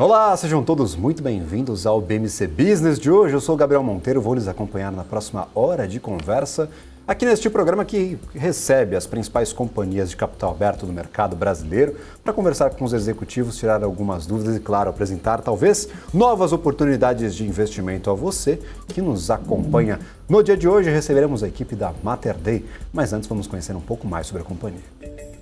Olá, sejam todos muito bem-vindos ao BMC Business de hoje. Eu sou o Gabriel Monteiro, vou lhes acompanhar na próxima hora de conversa aqui neste programa que recebe as principais companhias de capital aberto do mercado brasileiro para conversar com os executivos, tirar algumas dúvidas e, claro, apresentar talvez novas oportunidades de investimento a você que nos acompanha. No dia de hoje receberemos a equipe da Mater Dei, mas antes vamos conhecer um pouco mais sobre a companhia.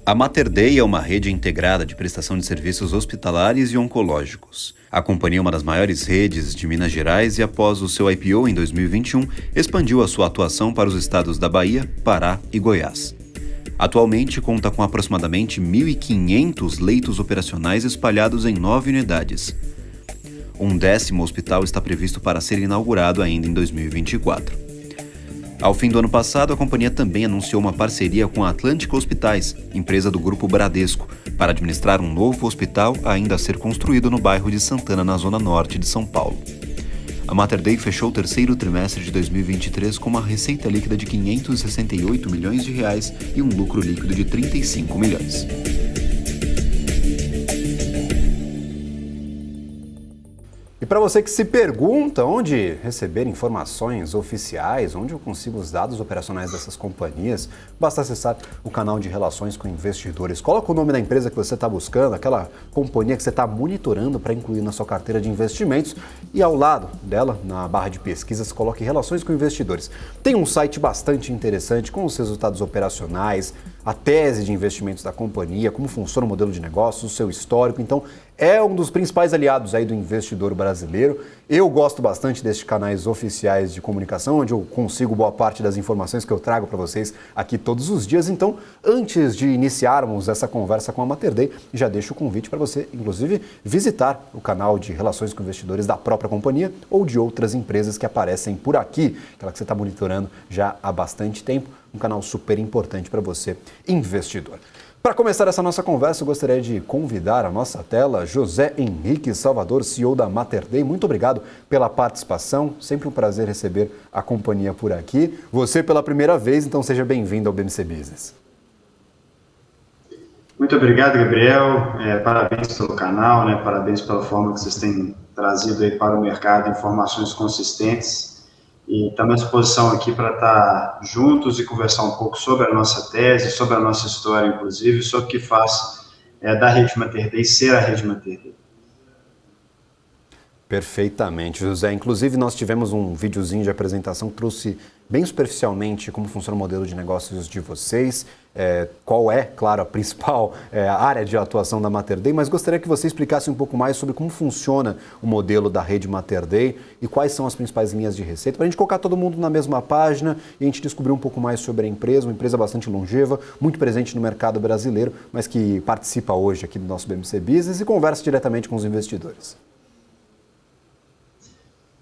A Mater Dei é uma rede integrada de prestação de serviços hospitalares e oncológicos. A companhia é uma das maiores redes de Minas Gerais e, após o seu IPO em 2021, expandiu a sua atuação para os estados da Bahia, Pará e Goiás. Atualmente conta com aproximadamente 1.500 leitos operacionais espalhados em 9 unidades. Um 10º hospital está previsto para ser inaugurado ainda em 2024. Ao fim do ano passado, a companhia também anunciou uma parceria com a Atlântica Hospitais, empresa do Grupo Bradesco, para administrar um novo hospital ainda a ser construído no bairro de Santana, na zona norte de São Paulo. A Mater Dei fechou o terceiro trimestre de 2023 com uma receita líquida de R$ 568 milhões e um lucro líquido de 35 milhões. E para você que se pergunta onde receber informações oficiais, onde eu consigo os dados operacionais dessas companhias, basta acessar o canal de Relações com Investidores. Coloca o nome da empresa que você está buscando, aquela companhia que você está monitorando para incluir na sua carteira de investimentos e ao lado dela, na barra de pesquisas, coloque Relações com Investidores. Tem um site bastante interessante com os resultados operacionais, a tese de investimentos da companhia, como funciona o modelo de negócio, o seu histórico. Então, é um dos principais aliados aí do investidor brasileiro. Eu gosto bastante destes canais oficiais de comunicação, onde eu consigo boa parte das informações que eu trago para vocês aqui todos os dias. Então, antes de iniciarmos essa conversa com a Mater Dei, já deixo o convite para você, inclusive, visitar o canal de Relações com Investidores da própria companhia ou de outras empresas que aparecem por aqui, aquela que você está monitorando já há bastante tempo. Um canal super importante para você, investidor. Para começar essa nossa conversa, eu gostaria de convidar à nossa tela José Henrique Salvador, CEO da Mater Dei. Muito obrigado pela participação, sempre um prazer receber a companhia por aqui. Você pela primeira vez, então seja bem-vindo ao BMC Business. Muito obrigado, Gabriel. Parabéns pelo canal, parabéns pela forma que vocês têm trazido aí para o mercado informações consistentes. E estamos à disposição aqui para estar juntos e conversar um pouco sobre a nossa tese, sobre a nossa história, inclusive, sobre o que faz da Rede Mater Dei ser a Rede Mater Dei. Perfeitamente, José. Inclusive, nós tivemos um videozinho de apresentação que trouxe bem superficialmente como funciona o modelo de negócios de vocês, qual é, claro, a principal área de atuação da Mater Dei, mas gostaria que você explicasse um pouco mais sobre como funciona o modelo da rede Mater Dei e quais são as principais linhas de receita, para a gente colocar todo mundo na mesma página e a gente descobrir um pouco mais sobre a empresa, uma empresa bastante longeva, muito presente no mercado brasileiro, mas que participa hoje aqui do nosso BMC Business e conversa diretamente com os investidores.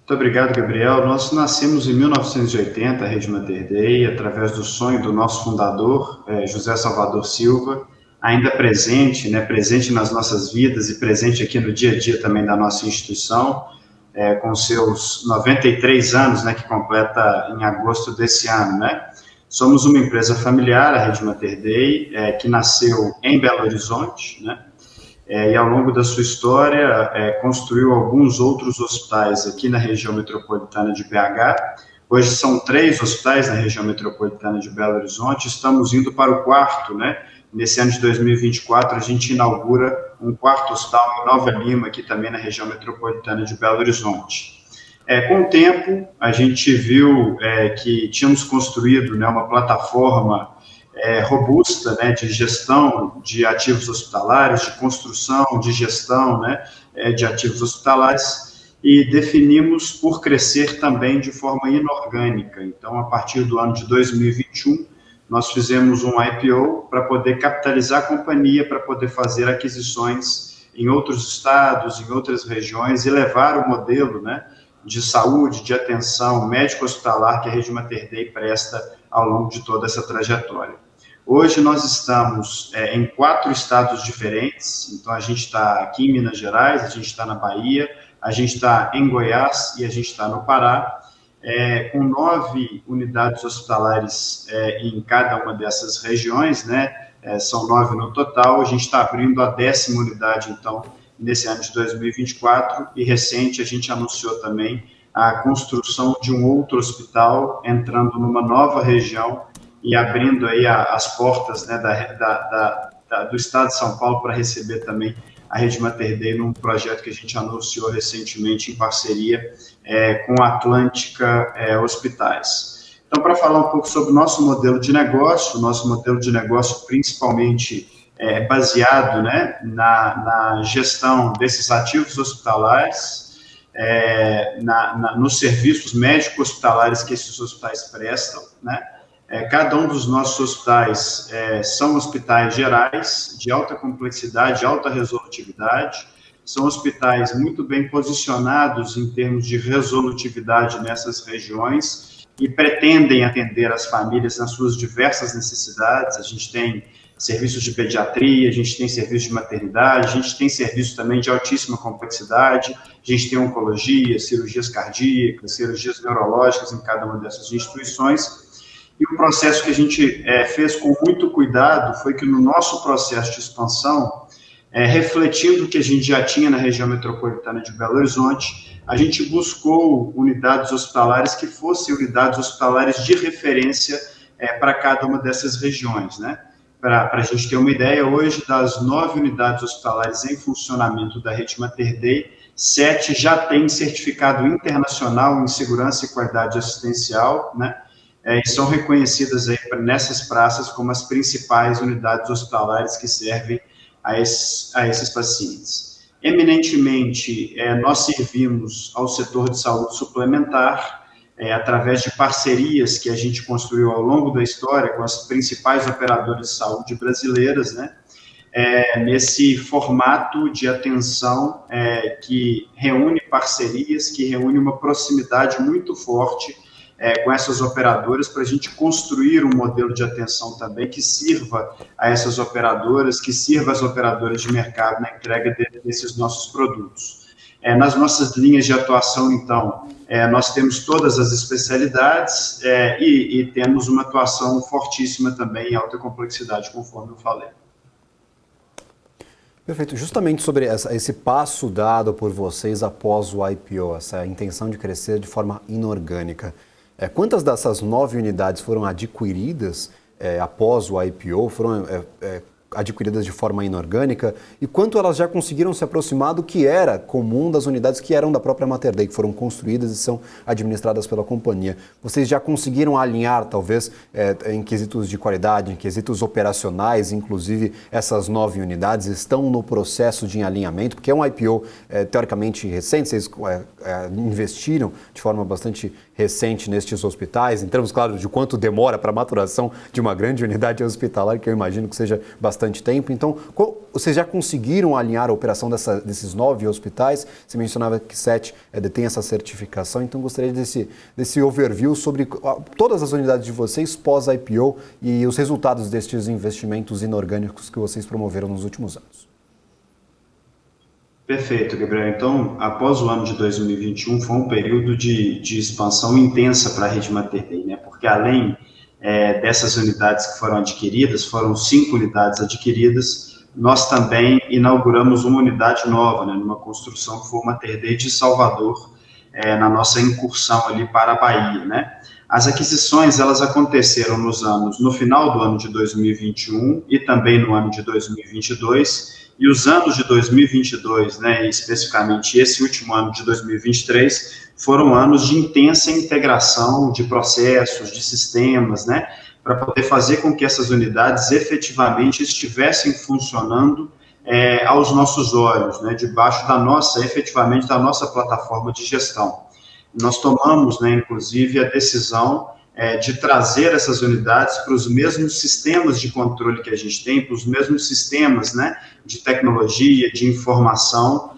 Muito obrigado, Gabriel. Nós nascemos em 1980, a Rede Mater Dei, através do sonho do nosso fundador, José Salvador Silva, ainda presente, presente nas nossas vidas e presente aqui no dia a dia também da nossa instituição, com seus 93 anos, que completa em agosto desse ano, Somos uma empresa familiar, a Rede Mater Dei, que nasceu em Belo Horizonte, e ao longo da sua história construiu alguns outros hospitais aqui na região metropolitana de BH. Hoje são 3 hospitais na região metropolitana de Belo Horizonte, estamos indo para o 4º, Nesse ano de 2024 a gente inaugura um 4º hospital em Nova Lima, aqui também na região metropolitana de Belo Horizonte. Com o tempo a gente viu que tínhamos construído uma plataforma robusta, de gestão de ativos hospitalares, de construção, de gestão, de ativos hospitalares, e definimos por crescer também de forma inorgânica. Então, a partir do ano de 2021, nós fizemos um IPO para poder capitalizar a companhia, para poder fazer aquisições em outros estados, em outras regiões, e levar o modelo, de saúde, de atenção médico-hospitalar que a Rede Mater Dei presta ao longo de toda essa trajetória. Hoje nós estamos em 4 estados diferentes, então a gente está aqui em Minas Gerais, a gente está na Bahia, a gente está em Goiás e a gente está no Pará, com 9 unidades hospitalares em cada uma dessas regiões, são 9 no total. A gente está abrindo a 10ª unidade, então, nesse ano de 2024, e recente a gente anunciou também a construção de um outro hospital, entrando numa nova região e abrindo aí as portas, né, do estado de São Paulo para receber também a Rede Mater Dei num projeto que a gente anunciou recentemente em parceria com a Atlântica Hospitais. Então, para falar um pouco sobre o nosso modelo de negócio principalmente baseado, né, na gestão desses ativos hospitalares, nos serviços médico-hospitalares que esses hospitais prestam, né? Cada um dos nossos hospitais são hospitais gerais, de alta complexidade, alta resolutividade, são hospitais muito bem posicionados em termos de resolutividade nessas regiões e pretendem atender as famílias nas suas diversas necessidades. A gente tem serviços de pediatria, a gente tem serviço de maternidade, a gente tem serviço também de altíssima complexidade, a gente tem oncologia, cirurgias cardíacas, cirurgias neurológicas em cada uma dessas instituições. E o processo que a gente fez com muito cuidado foi que no nosso processo de expansão, refletindo o que a gente já tinha na região metropolitana de Belo Horizonte, a gente buscou unidades hospitalares que fossem unidades hospitalares de referência para cada uma dessas regiões, né? Para a gente ter uma ideia, hoje, das 9 unidades hospitalares em funcionamento da Rede Mater Dei, 7 já têm certificado internacional em segurança e qualidade assistencial, né? E são reconhecidas aí nessas praças como as principais unidades hospitalares que servem a esses pacientes. Eminentemente, nós servimos ao setor de saúde suplementar, através de parcerias que a gente construiu ao longo da história com as principais operadoras de saúde brasileiras, né? Nesse formato de atenção que reúne parcerias, que reúne uma proximidade muito forte com essas operadoras, para a gente construir um modelo de atenção também que sirva a essas operadoras, que sirva as operadoras de mercado na entrega desses nossos produtos. Nas nossas linhas de atuação, então, nós temos todas as especialidades e temos uma atuação fortíssima também em alta complexidade, conforme eu falei. Perfeito. Justamente sobre esse passo dado por vocês após o IPO, essa intenção de crescer de forma inorgânica, quantas dessas 9 unidades foram adquiridas após o IPO, foram adquiridas de forma inorgânica, e quanto elas já conseguiram se aproximar do que era comum das unidades que eram da própria Mater Dei, que foram construídas e são administradas pela companhia? Vocês já conseguiram alinhar, talvez, em quesitos de qualidade, em quesitos operacionais, inclusive essas 9 unidades estão no processo de alinhamento, porque é um IPO teoricamente recente, vocês investiram de forma bastante recente nestes hospitais, em termos, claro, de quanto demora para a maturação de uma grande unidade hospitalar, que eu imagino que seja bastante tempo. Então, vocês já conseguiram alinhar a operação desses 9 hospitais? Você mencionava que 7 detêm essa certificação, então gostaria desse overview sobre todas as unidades de vocês pós-IPO e os resultados destes investimentos inorgânicos que vocês promoveram nos últimos anos. Perfeito, Gabriel. Então, após o ano de 2021, foi um período de expansão intensa para a Rede Mater Dei, né? Porque além dessas unidades que foram adquiridas, foram 5 unidades adquiridas, nós também inauguramos uma unidade nova, né, numa construção que foi o Mater Dei de Salvador, na nossa incursão ali para a Bahia, né? As aquisições, elas aconteceram no final do ano de 2021 e também no ano de 2022, e os anos de 2022, né, especificamente esse último ano de 2023, foram anos de intensa integração de processos, de sistemas, né, para poder fazer com que essas unidades efetivamente estivessem funcionando aos nossos olhos, né, debaixo efetivamente da nossa plataforma de gestão. Nós tomamos, né, inclusive, a decisão de trazer essas unidades para os mesmos sistemas de controle que a gente tem, para os mesmos sistemas, né, de tecnologia, de informação,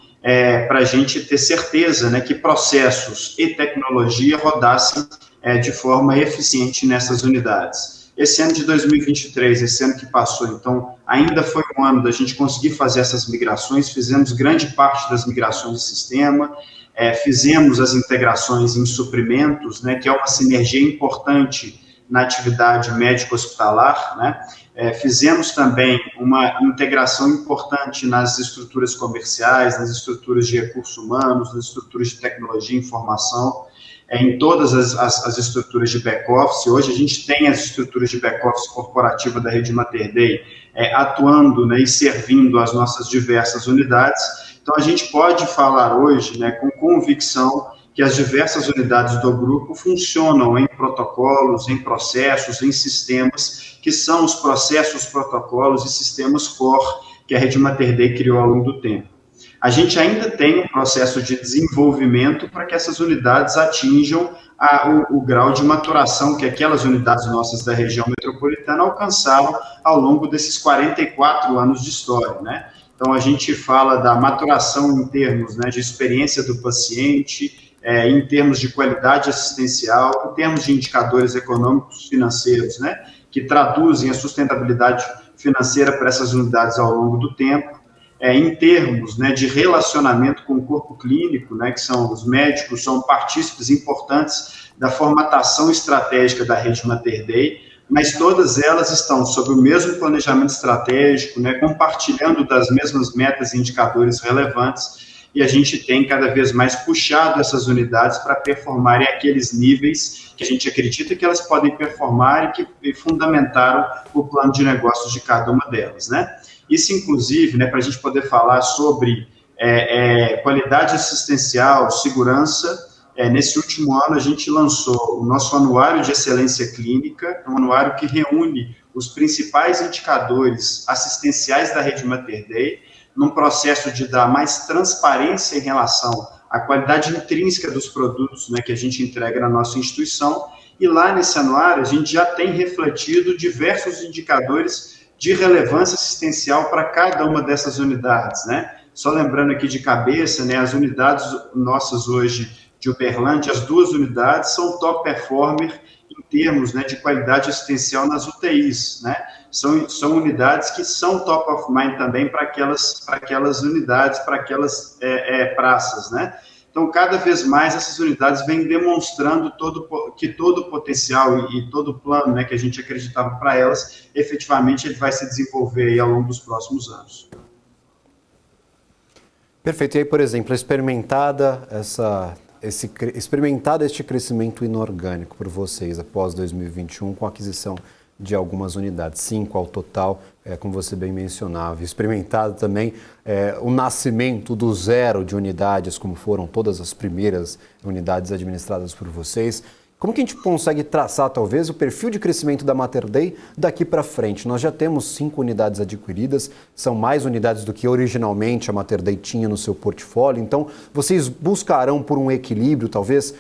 para a gente ter certeza, né, que processos e tecnologia rodassem de forma eficiente nessas unidades. Esse ano de 2023, esse ano que passou, então, ainda foi um ano da gente conseguir fazer essas migrações, fizemos grande parte das migrações de sistema, fizemos as integrações em suprimentos, né, que é uma sinergia importante na atividade médico-hospitalar, né? Fizemos também uma integração importante nas estruturas comerciais, nas estruturas de recursos humanos, nas estruturas de tecnologia e informação, em todas as estruturas de back-office. Hoje a gente tem as estruturas de back-office corporativa da Rede Mater Dei atuando, né, e servindo as nossas diversas unidades. Então a gente pode falar hoje, né, com convicção que as diversas unidades do grupo funcionam em protocolos, em processos, em sistemas, que são os processos, protocolos e sistemas core que a Rede Mater Dei criou ao longo do tempo. A gente ainda tem um processo de desenvolvimento para que essas unidades atinjam o grau de maturação que aquelas unidades nossas da região metropolitana alcançaram ao longo desses 44 anos de história, né? Então, a gente fala da maturação em termos, né, de experiência do paciente, em termos de qualidade assistencial, em termos de indicadores econômicos financeiros, né, que traduzem a sustentabilidade financeira para essas unidades ao longo do tempo, em termos, né, de relacionamento com o corpo clínico, né, que são os médicos, são partícipes importantes da formatação estratégica da Rede Mater Dei, mas todas elas estão sob o mesmo planejamento estratégico, né, compartilhando das mesmas metas e indicadores relevantes, e a gente tem cada vez mais puxado essas unidades para performarem aqueles níveis que a gente acredita que elas podem performar e que fundamentaram o plano de negócios de cada uma delas, né? Isso, inclusive, né, para a gente poder falar sobre qualidade assistencial, segurança. Nesse último ano, a gente lançou o nosso Anuário de Excelência Clínica, um anuário que reúne os principais indicadores assistenciais da Rede Mater Dei, num processo de dar mais transparência em relação à qualidade intrínseca dos produtos, né, que a gente entrega na nossa instituição, e lá nesse anuário a gente já tem refletido diversos indicadores de relevância assistencial para cada uma dessas unidades, né? Só lembrando aqui de cabeça, né, as unidades nossas hoje de Uberlândia, as duas unidades são top performer em termos, né, de qualidade assistencial nas UTIs, né? São unidades que são top of mind também para aquelas unidades, para aquelas praças, né? Então, cada vez mais essas unidades vêm demonstrando que todo o potencial e todo o plano, né, que a gente acreditava para elas, efetivamente ele vai se desenvolver aí ao longo dos próximos anos. Perfeito. E aí, por exemplo, experimentado este crescimento inorgânico por vocês após 2021 com a aquisição de algumas unidades, 5 ao total, como você bem mencionava. Experimentado também o nascimento do zero de unidades, como foram todas as primeiras unidades administradas por vocês. Como que a gente consegue traçar, talvez, o perfil de crescimento da Mater Dei daqui para frente? Nós já temos 5 unidades adquiridas, são mais unidades do que originalmente a Mater Dei tinha no seu portfólio, então vocês buscarão por um equilíbrio, talvez,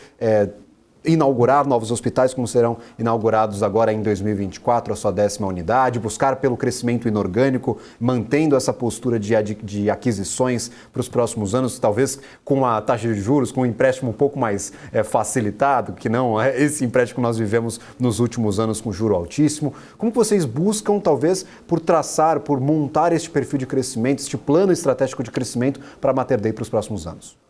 inaugurar novos hospitais, como serão inaugurados agora em 2024, a sua 10ª unidade, buscar pelo crescimento inorgânico, mantendo essa postura de aquisições para os próximos anos, talvez com a taxa de juros, com um empréstimo um pouco mais facilitado, que não é esse empréstimo que nós vivemos nos últimos anos com juro altíssimo. Como que vocês buscam, talvez, por montar este perfil de crescimento, este plano estratégico de crescimento para a Mater Dei para os próximos anos?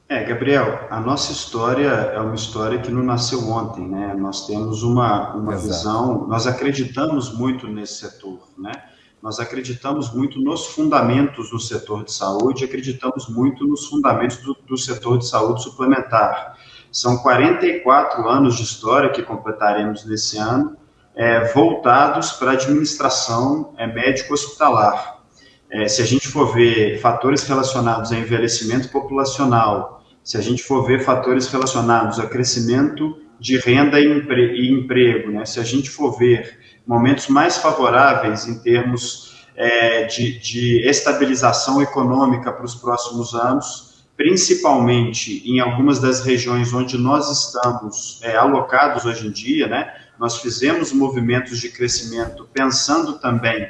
Gabriel, a nossa história é uma história que não nasceu ontem, né? Nós temos uma visão, nós acreditamos muito nesse setor, né? Nós acreditamos muito nos fundamentos do setor de saúde, acreditamos muito nos fundamentos do setor de saúde suplementar. São 44 anos de história que completaremos nesse ano, voltados para a administração médico-hospitalar. Se a gente for ver fatores relacionados a envelhecimento populacional, se a gente for ver fatores relacionados a crescimento de renda e emprego, né? Se a gente for ver momentos mais favoráveis em termos de estabilização econômica para os próximos anos, principalmente em algumas das regiões onde nós estamos alocados hoje em dia, né? Nós fizemos movimentos de crescimento pensando também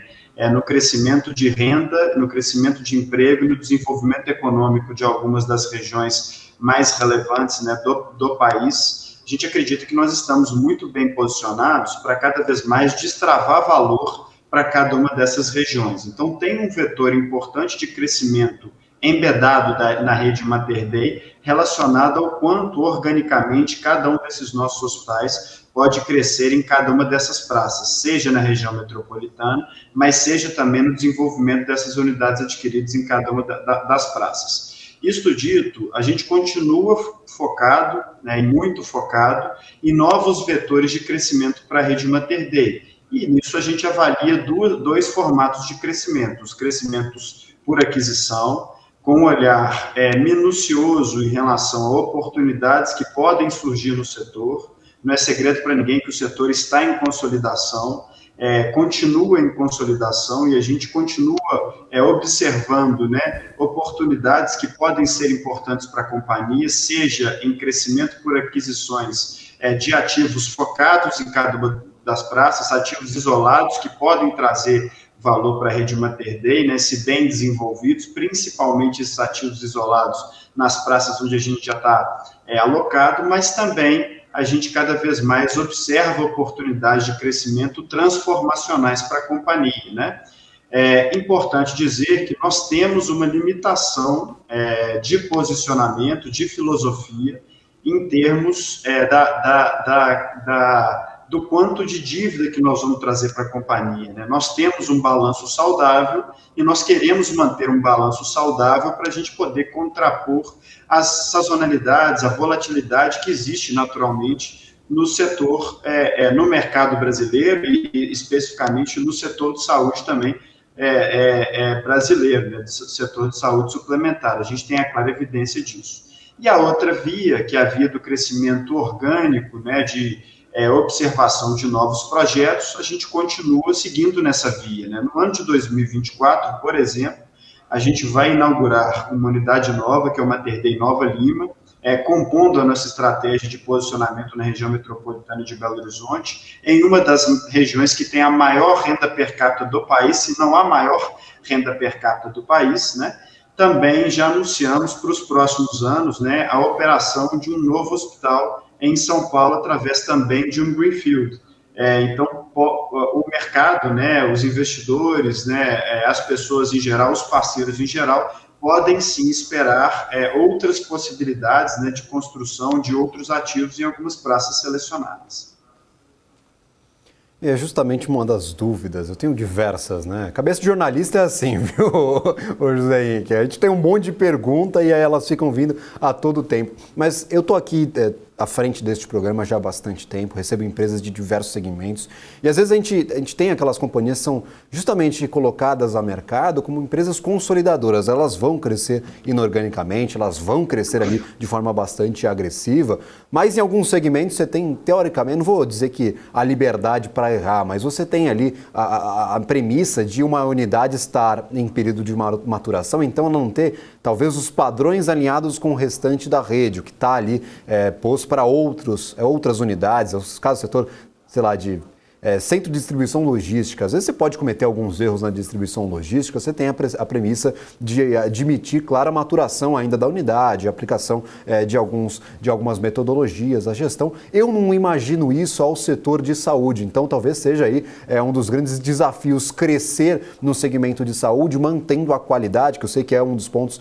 no crescimento de renda, no crescimento de emprego e no desenvolvimento econômico de algumas das regiões mais relevantes, né, do país. A gente acredita que nós estamos muito bem posicionados para cada vez mais destravar valor para cada uma dessas regiões. Então, tem um vetor importante de crescimento embedado na rede Mater Dei, relacionado ao quanto organicamente cada um desses nossos hospitais pode crescer em cada uma dessas praças, seja na região metropolitana, mas seja também no desenvolvimento dessas unidades adquiridas em cada uma das praças. Isto dito, a gente continua focado, né, muito focado, em novos vetores de crescimento para a rede Mater Dei. E nisso a gente avalia dois formatos de crescimento: os crescimentos por aquisição, com um olhar minucioso em relação a oportunidades que podem surgir no setor. Não é segredo para ninguém que o setor está em consolidação, continua em consolidação, e a gente continua observando, né, oportunidades que podem ser importantes para a companhia, seja em crescimento por aquisições de ativos focados em cada uma das praças, ativos isolados que podem trazer valor para a rede Mater Dei, né, se bem desenvolvidos, principalmente esses ativos isolados nas praças onde a gente já está alocado, mas também a gente cada vez mais observa oportunidades de crescimento transformacionais para a companhia, né? É importante dizer que nós temos uma limitação de posicionamento, de filosofia, em termos do quanto de dívida que nós vamos trazer para a companhia, né? Nós temos um balanço saudável e nós queremos manter um balanço saudável para a gente poder contrapor as sazonalidades, a volatilidade que existe naturalmente no setor, no mercado brasileiro e especificamente no setor de saúde também brasileiro, né? Setor de saúde suplementar. A gente tem a clara evidência disso. E a outra via, que é a via do crescimento orgânico, né, de observação de novos projetos, a gente continua seguindo nessa via, né? No ano de 2024, por exemplo, a gente vai inaugurar uma unidade nova, que é o Mater Dei Nova Lima, compondo a nossa estratégia de posicionamento na região metropolitana de Belo Horizonte, em uma das regiões que tem a maior renda per capita do país, se não a maior renda per capita do país, né? Também já anunciamos para os próximos anos, né, a operação de um novo hospital em São Paulo, através também de um greenfield. Então, o mercado, né, os investidores, né, as pessoas em geral, os parceiros em geral, podem sim esperar outras possibilidades, né, de construção de outros ativos em algumas praças selecionadas. É justamente uma das dúvidas, eu tenho diversas, né? Cabeça de jornalista é assim, viu, ô José Henrique? A gente tem um monte de pergunta e aí elas ficam vindo a todo tempo. Mas eu tô aqui à frente deste programa já há bastante tempo, recebo empresas de diversos segmentos e às vezes a gente tem aquelas companhias que são justamente colocadas a mercado como empresas consolidadoras. Elas vão crescer inorganicamente, elas vão crescer ali de forma bastante agressiva, mas em alguns segmentos você tem, teoricamente, não vou dizer que a liberdade para errar, mas você tem ali a premissa de uma unidade estar em período de maturação, então não ter talvez os padrões alinhados com o restante da rede, o que está ali posto para outras unidades, caso do setor, sei lá, de centro de distribuição logística. Às vezes você pode cometer alguns erros na distribuição logística, você tem a premissa de admitir clara maturação ainda da unidade, a aplicação de algumas metodologias, a gestão. Eu não imagino isso ao setor de saúde, então talvez seja aí um dos grandes desafios crescer no segmento de saúde, mantendo a qualidade, que eu sei que é um dos pontos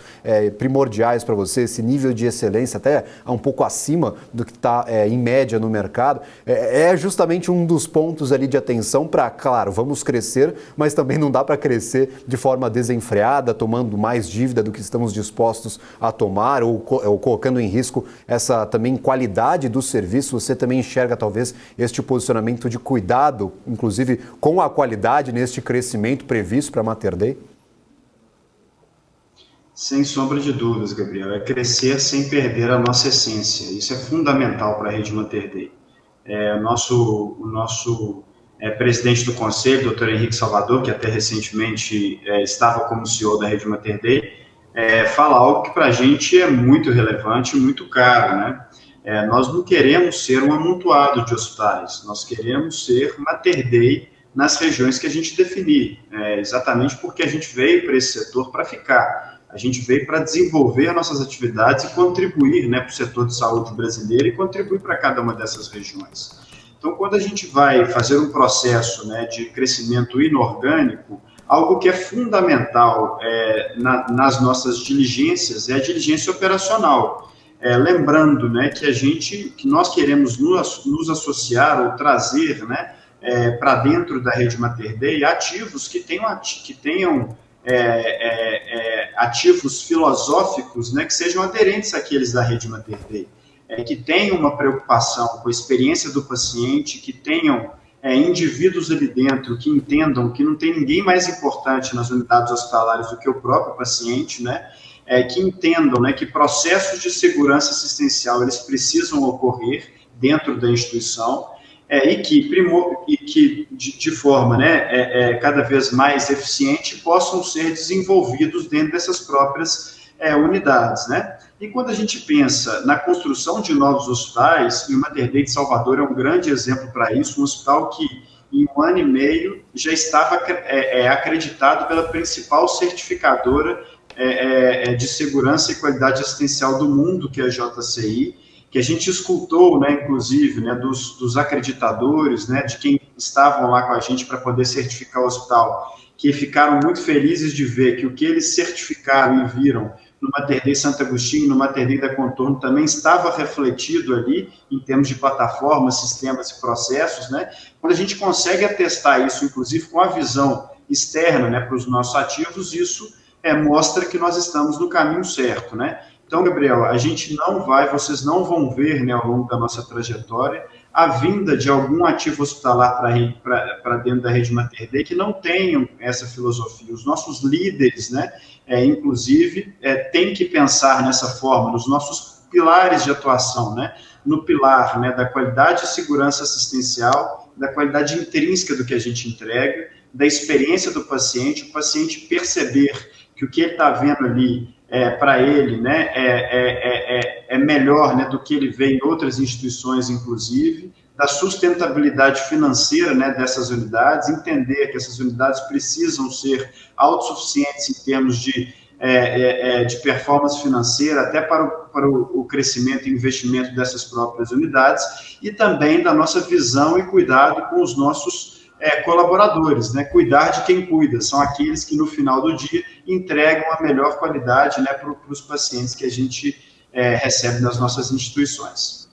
primordiais para você, esse nível de excelência até um pouco acima do que está em média no mercado, é justamente um dos pontos ali de atenção para, claro, vamos crescer, mas também não dá para crescer de forma desenfreada, tomando mais dívida do que estamos dispostos a tomar ou colocando em risco essa também qualidade do serviço. Você também enxerga talvez este posicionamento de cuidado, inclusive com a qualidade neste crescimento previsto para a Mater Dei? Sem sombra de dúvidas, Gabriel, é crescer sem perder a nossa essência. Isso é fundamental para a rede Mater Dei. O nosso presidente do conselho, doutor Henrique Salvador, que até recentemente estava como CEO da rede Mater Dei, fala algo que para a gente é muito relevante e muito caro, né? Nós não queremos ser um amontoado de hospitais, nós queremos ser Mater Dei nas regiões que a gente definir, exatamente porque a gente veio para esse setor para ficar. A gente veio para desenvolver nossas atividades e contribuir, né, para o setor de saúde brasileiro e contribuir para cada uma dessas regiões. Então, quando a gente vai fazer um processo, né, de crescimento inorgânico, algo que é fundamental nas nossas diligências é a diligência operacional. Lembrando, né, que nós queremos nos associar ou trazer, né, para dentro da rede Mater Dei ativos que tenham ativos filosóficos, né, que sejam aderentes àqueles da rede Mater Dei, que tenham uma preocupação com a experiência do paciente, que tenham indivíduos ali dentro que entendam que não tem ninguém mais importante nas unidades hospitalares do que o próprio paciente, né, que entendam, né, que processos de segurança assistencial eles precisam ocorrer dentro da instituição, e que de forma, né, cada vez mais eficiente possam ser desenvolvidos dentro dessas próprias unidades, né? E quando a gente pensa na construção de novos hospitais, e o Mater Dei de Salvador é um grande exemplo para isso, um hospital que em 1 ano e meio já estava acreditado pela principal certificadora de segurança e qualidade assistencial do mundo, que é a JCI, que a gente escutou, né, inclusive, né, dos acreditadores, né, de quem estavam lá com a gente para poder certificar o hospital, que ficaram muito felizes de ver que o que eles certificaram e viram no Mater Dei Santo Agostinho, no Mater Dei da Contorno, também estava refletido ali, em termos de plataformas, sistemas e processos, né? Quando a gente consegue atestar isso, inclusive com a visão externa, né, para os nossos ativos, isso mostra que nós estamos no caminho certo, né? Então, Gabriel, vocês não vão ver, né, ao longo da nossa trajetória, a vinda de algum ativo hospitalar para dentro da rede Mater Dei que não tenham essa filosofia. Os nossos líderes, né, inclusive, têm que pensar nessa forma, nos nossos pilares de atuação, né, no pilar, né, da qualidade e segurança assistencial, da qualidade intrínseca do que a gente entrega, da experiência do paciente, o paciente perceber que o que ele está vendo ali para ele, né, é melhor, né, do que ele vê em outras instituições, inclusive, da sustentabilidade financeira, né, dessas unidades, entender que essas unidades precisam ser autossuficientes em termos de performance financeira, até para o crescimento e investimento dessas próprias unidades, e também da nossa visão e cuidado com os nossos colaboradores, né? Cuidar de quem cuida, são aqueles que no final do dia entregam a melhor qualidade, né, para os pacientes que a gente recebe nas nossas instituições.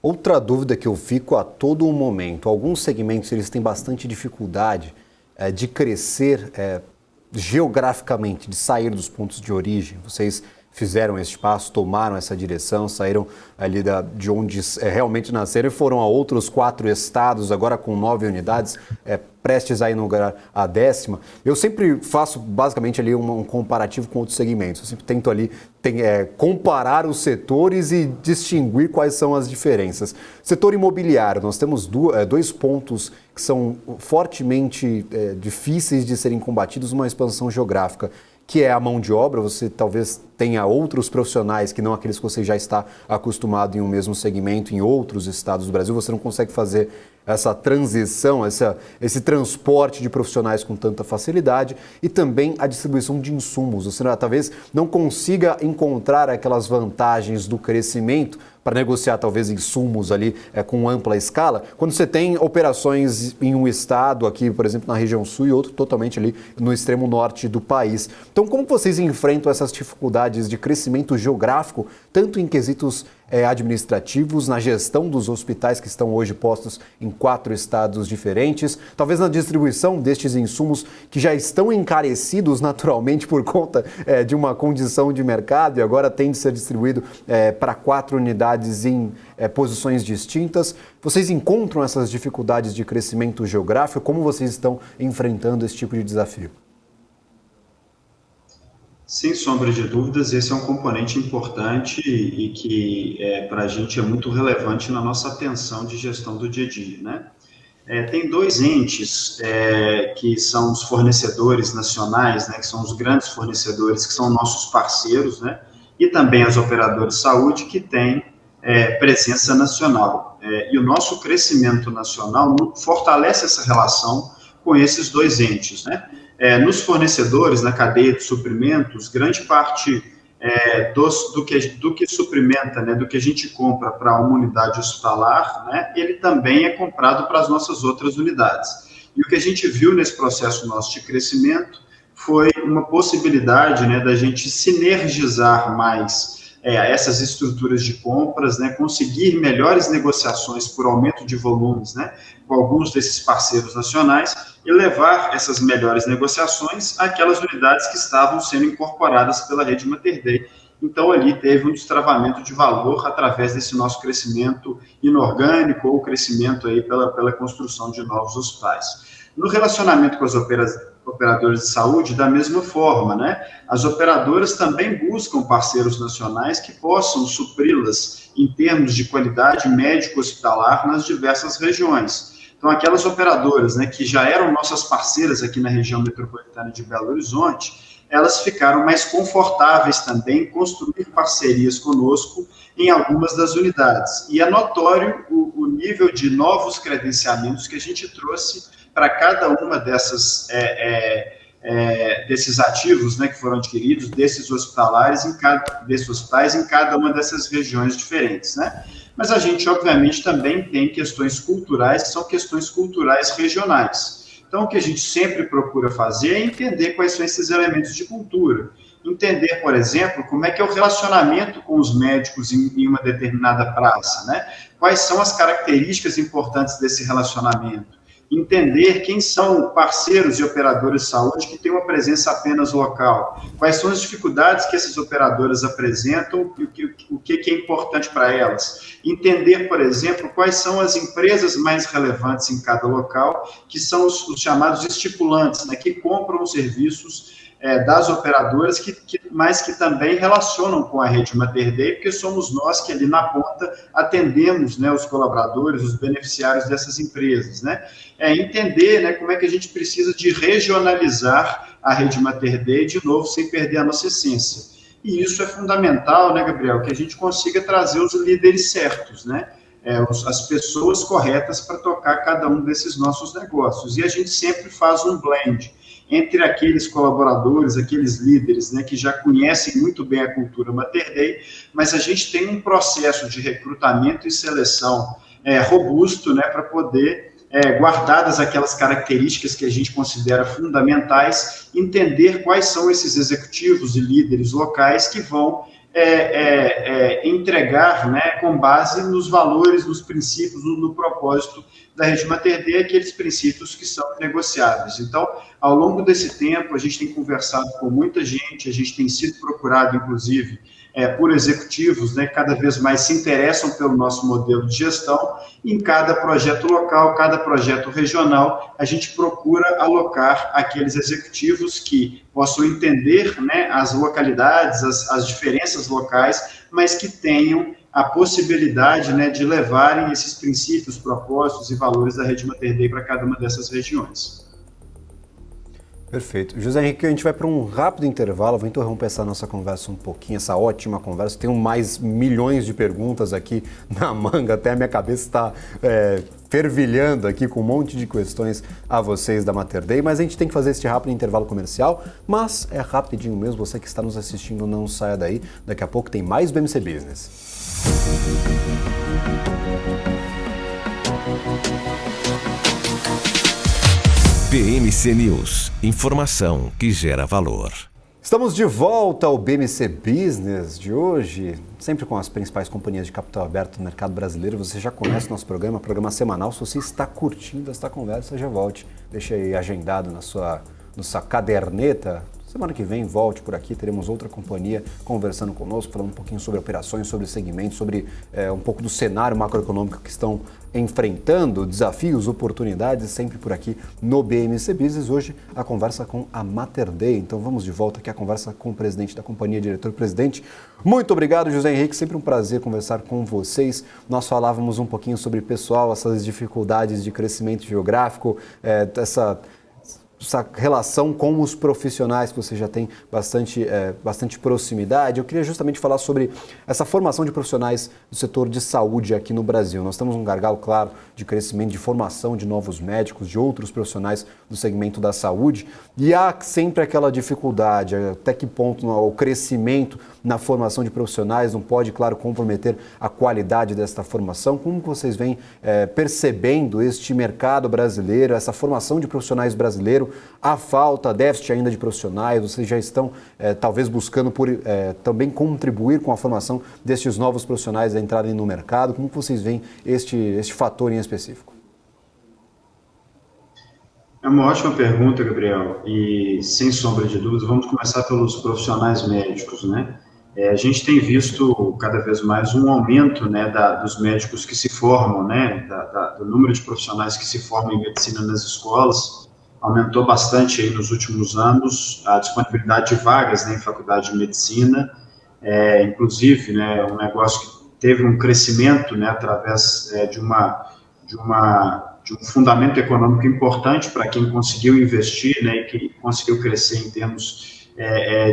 Outra dúvida que eu fico a todo momento, alguns segmentos eles têm bastante dificuldade de crescer geograficamente, de sair dos pontos de origem. Vocês fizeram esse passo, tomaram essa direção, saíram ali de onde realmente nasceram e foram a outros 4 estados, agora com 9 unidades, prestes a inaugurar a 10ª. Eu sempre faço basicamente ali um comparativo com outros segmentos. Eu sempre tento ali comparar os setores e distinguir quais são as diferenças. Setor imobiliário, nós temos 2 pontos que são fortemente difíceis de serem combatidos numa expansão geográfica, que é a mão de obra. Você talvez tenha outros profissionais que não aqueles que você já está acostumado em um mesmo segmento em outros estados do Brasil. Você não consegue fazer essa transição, esse transporte de profissionais com tanta facilidade, e também a distribuição de insumos. Você talvez não consiga encontrar aquelas vantagens do crescimento para negociar talvez insumos ali com ampla escala, quando você tem operações em um estado aqui, por exemplo, na região sul, e outro totalmente ali no extremo norte do país. Então, como vocês enfrentam essas dificuldades de crescimento geográfico, tanto em quesitos administrativos, na gestão dos hospitais que estão hoje postos em 4 estados diferentes, talvez na distribuição destes insumos que já estão encarecidos naturalmente por conta de uma condição de mercado e agora tem de ser distribuído para 4 unidades em posições distintas. Vocês encontram essas dificuldades de crescimento geográfico? Como vocês estão enfrentando esse tipo de desafio? Sem sombra de dúvidas, esse é um componente importante e que para a gente é muito relevante na nossa atenção de gestão do dia a dia, né? Tem 2 entes que são os fornecedores nacionais, né, que são os grandes fornecedores, que são nossos parceiros, né, e também as operadoras de saúde que têm presença nacional. E o nosso crescimento nacional fortalece essa relação com esses 2 entes, né? Nos fornecedores, na cadeia de suprimentos, grande parte do que suprimenta, né, do que a gente compra para uma unidade hospitalar, né, ele também é comprado para as nossas outras unidades. E o que a gente viu nesse processo nosso de crescimento foi uma possibilidade, né, da gente sinergizar mais essas estruturas de compras, né, conseguir melhores negociações por aumento de volumes, né, com alguns desses parceiros nacionais e levar essas melhores negociações àquelas unidades que estavam sendo incorporadas pela rede Mater Dei. Então, ali teve um destravamento de valor através desse nosso crescimento inorgânico ou crescimento aí pela construção de novos hospitais. No relacionamento com as operadoras de saúde, da mesma forma, né? As operadoras também buscam parceiros nacionais que possam supri-las em termos de qualidade médico-hospitalar nas diversas regiões. Então, aquelas operadoras, né, que já eram nossas parceiras aqui na região metropolitana de Belo Horizonte, elas ficaram mais confortáveis também em construir parcerias conosco em algumas das unidades. E é notório o nível de novos credenciamentos que a gente trouxe para cada uma desses ativos, né, que foram adquiridos, desses hospitais em cada uma dessas regiões diferentes, né? Mas a gente, obviamente, também tem questões culturais, que são questões culturais regionais. Então, o que a gente sempre procura fazer é entender quais são esses elementos de cultura. Entender, por exemplo, como é que é o relacionamento com os médicos em uma determinada praça, né? Quais são as características importantes desse relacionamento. Entender quem são parceiros e operadoras de saúde que têm uma presença apenas local. Quais são as dificuldades que essas operadoras apresentam e o que é importante para elas. Entender, por exemplo, quais são as empresas mais relevantes em cada local, que são os chamados estipulantes, né, que compram os serviços das operadoras, mas que também relacionam com a rede Mater Dei, porque somos nós que ali na ponta atendemos, né, os colaboradores, os beneficiários dessas empresas, né? Entender, né, como é que a gente precisa de regionalizar a rede Mater Dei, de novo, sem perder a nossa essência. E isso é fundamental, né, Gabriel, que a gente consiga trazer os líderes certos, né? As pessoas corretas para tocar cada um desses nossos negócios. E a gente sempre faz um blend entre aqueles colaboradores, aqueles líderes, né, que já conhecem muito bem a cultura Mater Dei, mas a gente tem um processo de recrutamento e seleção robusto, né, para poder, guardadas aquelas características que a gente considera fundamentais, entender quais são esses executivos e líderes locais que vão entregar, né, com base nos valores, nos princípios, no propósito da rede Mater Dei, aqueles princípios que são negociáveis. Então, ao longo desse tempo, a gente tem conversado com muita gente, a gente tem sido procurado, inclusive, por executivos, né, cada vez mais se interessam pelo nosso modelo de gestão. Em cada projeto local, cada projeto regional, a gente procura alocar aqueles executivos que possam entender, né, as localidades, as diferenças locais, mas que tenham a possibilidade, né, de levarem esses princípios, propósitos e valores da rede Mater Dei para cada uma dessas regiões. Perfeito. José Henrique, a gente vai para um rápido intervalo, vou interromper essa nossa conversa um pouquinho, essa ótima conversa. Tenho mais milhões de perguntas aqui na manga, até a minha cabeça está fervilhando aqui com um monte de questões a vocês da Mater Dei, mas a gente tem que fazer este rápido intervalo comercial, mas é rapidinho mesmo, você que está nos assistindo não saia daí, daqui a pouco tem mais BMC Business. BMC News, informação que gera valor. Estamos de volta ao BMC Business de hoje, sempre com as principais companhias de capital aberto no mercado brasileiro. Você já conhece o nosso programa semanal. Se você está curtindo esta conversa, já volte. Deixe aí agendado na sua caderneta. Semana que vem, volte por aqui, teremos outra companhia conversando conosco, falando um pouquinho sobre operações, sobre segmentos, sobre um pouco do cenário macroeconômico que estão enfrentando, desafios, oportunidades, sempre por aqui no BMC Business. Hoje a conversa com a Mater Dei. Então vamos de volta aqui a conversa com o presidente da companhia, diretor-presidente. Muito obrigado, José Henrique, sempre um prazer conversar com vocês. Nós falávamos um pouquinho sobre pessoal, essas dificuldades de crescimento geográfico, essa relação com os profissionais que você já tem bastante proximidade. Eu queria justamente falar sobre essa formação de profissionais do setor de saúde aqui no Brasil. Nós temos um gargalo, claro, de crescimento, de formação de novos médicos, de outros profissionais do segmento da saúde, e há sempre aquela dificuldade, até que ponto o crescimento na formação de profissionais não pode, claro, comprometer a qualidade desta formação. Como vocês vêm percebendo este mercado brasileiro, essa formação de profissionais brasileiro, a falta, déficit ainda de profissionais, vocês já estão talvez buscando também contribuir com a formação destes novos profissionais a entrarem no mercado? Como vocês veem este fator em específico? É uma ótima pergunta, Gabriel, e sem sombra de dúvidas, vamos começar pelos profissionais médicos, né? A gente tem visto cada vez mais um aumento, né, dos médicos que se formam, né, do número de profissionais que se formam em medicina nas escolas. Aumentou bastante aí nos últimos anos a disponibilidade de vagas, né, em faculdade de medicina, inclusive, né, um negócio que teve um crescimento, né, através de um fundamento econômico importante para quem conseguiu investir, né, e que conseguiu crescer em termos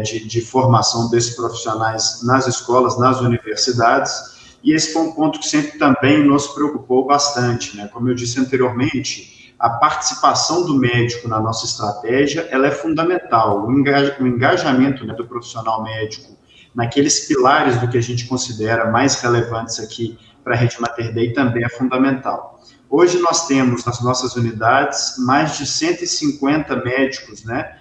de formação desses profissionais nas escolas, nas universidades, e esse foi um ponto que sempre também nos preocupou bastante, né? Como eu disse anteriormente, a participação do médico na nossa estratégia, ela é fundamental, o engajamento, né, do profissional médico naqueles pilares do que a gente considera mais relevantes aqui para a rede Mater Dei também é fundamental. Hoje nós temos nas nossas unidades mais de 150 médicos, né,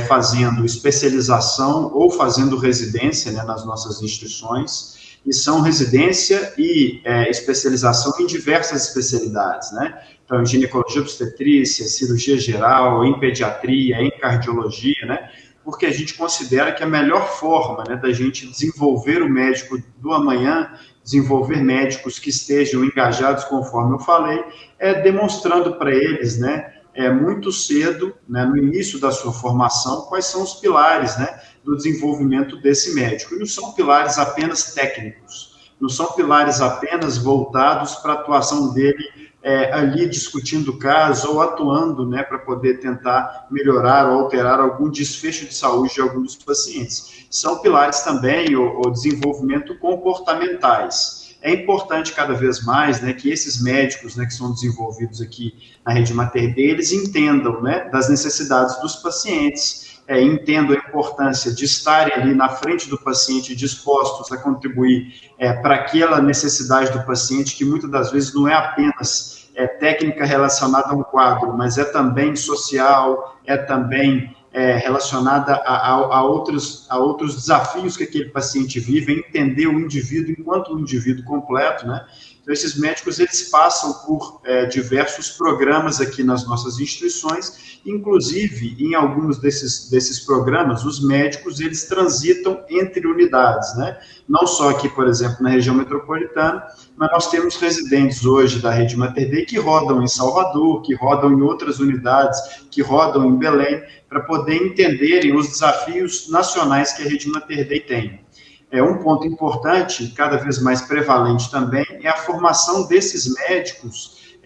fazendo especialização ou fazendo residência, né, nas nossas instituições, e são residência e especialização em diversas especialidades, né? Então, em ginecologia obstetrícia, cirurgia geral, em pediatria, em cardiologia, né? Porque a gente considera que a melhor forma, né, da gente desenvolver o médico do amanhã, desenvolver médicos que estejam engajados, conforme eu falei, é demonstrando para eles, né, muito cedo, né, no início da sua formação, quais são os pilares, né, do desenvolvimento desse médico. E não são pilares apenas técnicos, não são pilares apenas voltados para a atuação dele ali discutindo o caso ou atuando, né, para poder tentar melhorar ou alterar algum desfecho de saúde de alguns dos pacientes. São pilares também o desenvolvimento comportamentais. É importante cada vez mais, né, que esses médicos, né, que são desenvolvidos aqui na rede Mater Dei, eles entendam, né, das necessidades dos pacientes, entendam a importância de estarem ali na frente do paciente dispostos a contribuir para aquela necessidade do paciente, que muitas das vezes não é apenas técnica relacionada a um quadro, mas é também social, é também relacionada a outros desafios que aquele paciente vive, entender o indivíduo enquanto um indivíduo completo, né? Então, esses médicos, eles passam por diversos programas aqui nas nossas instituições, inclusive, em alguns desses programas, os médicos, eles transitam entre unidades, né? Não só aqui, por exemplo, na região metropolitana, mas nós temos residentes hoje da rede Mater Dei que rodam em Salvador, que rodam em outras unidades, que rodam em Belém, para poder entenderem os desafios nacionais que a rede Mater Dei tem. Um ponto importante, cada vez mais prevalente também, é a formação desses médicos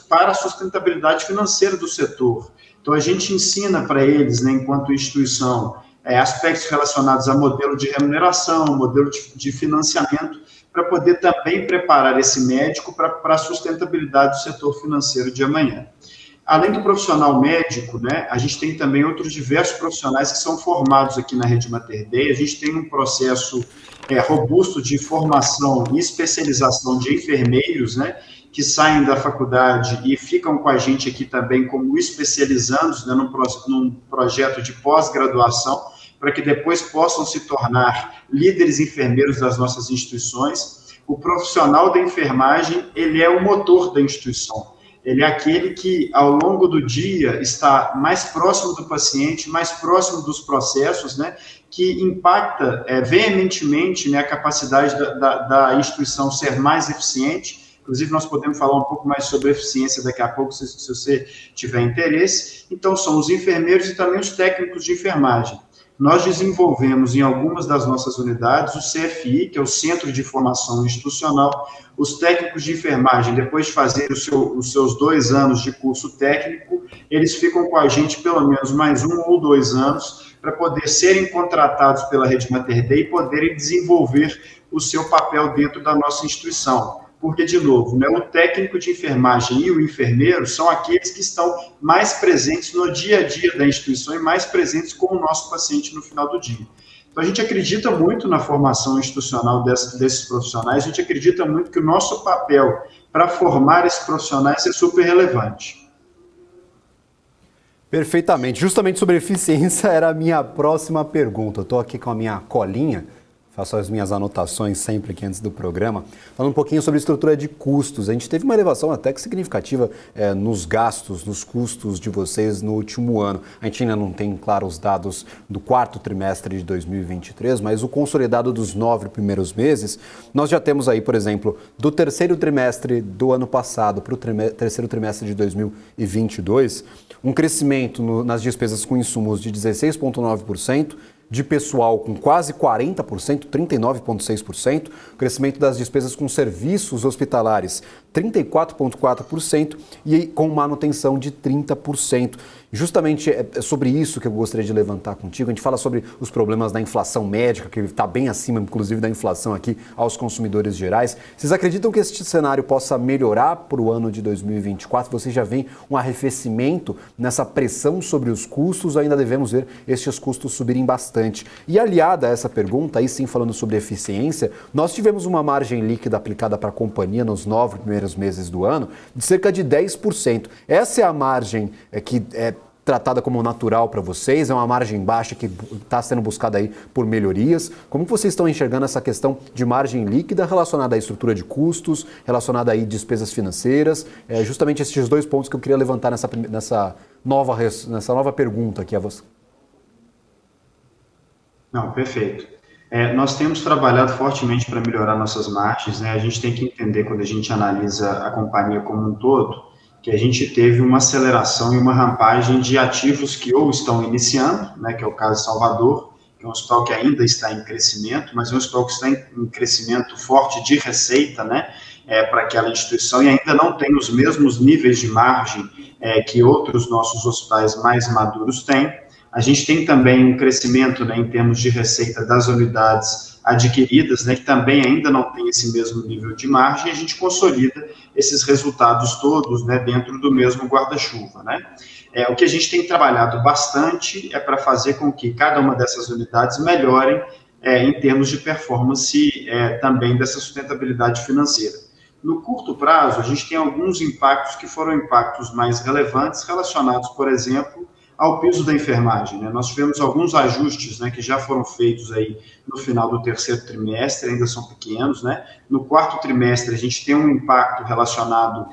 para a sustentabilidade financeira do setor. Então, a gente ensina para eles, né, enquanto instituição, aspectos relacionados a modelo de remuneração, modelo de financiamento, para poder também preparar esse médico para a sustentabilidade do setor financeiro de amanhã. Além do profissional médico, né, a gente tem também outros diversos profissionais que são formados aqui na rede Mater Dei. A gente tem um processo robusto de formação e especialização de enfermeiros, né, que saem da faculdade e ficam com a gente aqui também como especializandos, né, num projeto de pós-graduação, para que depois possam se tornar líderes enfermeiros das nossas instituições. O profissional da enfermagem, ele é o motor da instituição. Ele é aquele que, ao longo do dia, está mais próximo do paciente, mais próximo dos processos, né, que impacta veementemente, né, a capacidade da instituição ser mais eficiente. Inclusive, nós podemos falar um pouco mais sobre eficiência daqui a pouco, se você tiver interesse. Então, são os enfermeiros e também os técnicos de enfermagem. Nós desenvolvemos em algumas das nossas unidades o CFI, que é o Centro de Formação Institucional. Os técnicos de enfermagem, depois de fazer os seus 2 anos de curso técnico, eles ficam com a gente pelo menos mais 1 ou 2 anos para poder serem contratados pela Rede Mater Dei e poderem desenvolver o seu papel dentro da nossa instituição. Porque, de novo, né, o técnico de enfermagem e o enfermeiro são aqueles que estão mais presentes no dia a dia da instituição e mais presentes com o nosso paciente no final do dia. Então, a gente acredita muito na formação institucional desses profissionais, a gente acredita muito que o nosso papel para formar esses profissionais é super relevante. Perfeitamente. Justamente sobre eficiência era a minha próxima pergunta. Eu estou aqui com a minha colinha, faço as minhas anotações sempre aqui antes do programa, falando um pouquinho sobre estrutura de custos. A gente teve uma elevação até que significativa nos gastos, nos custos de vocês no último ano. A gente ainda não tem, claro, os dados do quarto trimestre de 2023, mas o consolidado dos 9 primeiros meses, nós já temos aí, por exemplo, do terceiro trimestre do ano passado para o terceiro trimestre de 2022, um crescimento nas despesas com insumos de 16,9%, de pessoal com quase 40%, 39,6%, crescimento das despesas com serviços hospitalares 34,4% e com manutenção de 30%. Justamente é sobre isso que eu gostaria de levantar contigo. A gente fala sobre os problemas da inflação médica, que está bem acima, inclusive, da inflação aqui aos consumidores gerais. Vocês acreditam que este cenário possa melhorar para o ano de 2024? Vocês já veem um arrefecimento nessa pressão sobre os custos ou ainda devemos ver estes custos subirem bastante? E aliada a essa pergunta, aí sim falando sobre eficiência, nós tivemos uma margem líquida aplicada para a companhia nos 9 primeiros meses do ano de cerca de 10%. Essa é a margem que é tratada como natural para vocês? É uma margem baixa que está sendo buscada aí por melhorias? Como vocês estão enxergando essa questão de margem líquida relacionada à estrutura de custos, relacionada aí a despesas financeiras? Justamente esses dois pontos que eu queria levantar nessa nova pergunta aqui a você. Não, perfeito. Nós temos trabalhado fortemente para melhorar nossas margens, né? A gente tem que entender, quando a gente analisa a companhia como um todo, que a gente teve uma aceleração e uma rampagem de ativos que ou estão iniciando, né, que é o caso de Salvador, que é um hospital que ainda está em crescimento, mas é um hospital que está em crescimento forte de receita, né, para aquela instituição e ainda não tem os mesmos níveis de margem que outros nossos hospitais mais maduros têm. A gente tem também um crescimento, né, em termos de receita das unidades adquiridas, né, que também ainda não tem esse mesmo nível de margem, e a gente consolida esses resultados todos, né, dentro do mesmo guarda-chuva, né. O que a gente tem trabalhado bastante é para fazer com que cada uma dessas unidades melhorem em termos de performance também dessa sustentabilidade financeira. No curto prazo, a gente tem alguns impactos que foram impactos mais relevantes relacionados, por exemplo, ao piso da enfermagem, né? Nós tivemos alguns ajustes, né, que já foram feitos aí no final do terceiro trimestre, ainda são pequenos, né? No quarto trimestre, a gente tem um impacto relacionado